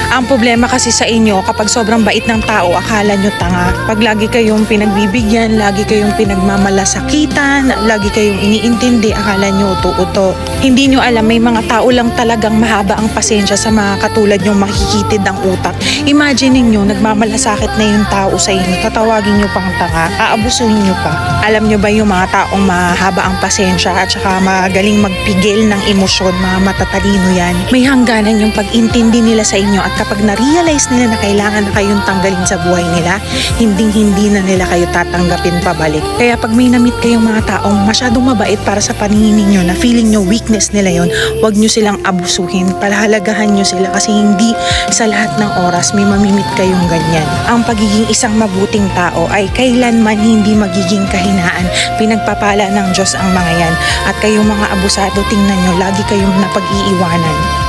Ang problema kasi sa inyo, kapag sobrang bait ng tao, akala nyo tanga. Pag lagi kayong pinagbibigyan, lagi kayong pinagmamalasakitan, lagi kayong iniintindi, akala nyo uto-uto. Hindi nyo alam, may mga tao lang talagang mahaba ang pasensya sa mga katulad nyo makikitid ang utak. Imagine ninyo, nagmamalasakit na yung tao sa inyo, tatawagin nyo pang tanga, aabusuhin nyo pa. Alam nyo ba yung mga taong mahaba ang pasensya at saka magaling magpigil ng emosyon, mga matatalino yan? May hangganan yung pag-intindi nila sa inyo at kapag na-realize nila na kailangan na kayong tanggalin sa buhay nila, hindi na nila kayo tatanggapin pabalik. Kaya pag may na-meet kayong mga taong masyadong mabait para sa paningin ninyo na feeling nyo weakness nila yon, huwag nyo silang abusuhin, palahalagahan nyo sila kasi hindi sa lahat ng oras may mamimit kayong ganyan. Ang pagiging isang mabuting tao ay kailanman hindi magiging kahinaan. Pinagpapala ng Diyos ang mga yan at kayong mga abusado, tingnan nyo, lagi kayong napag-iiwanan.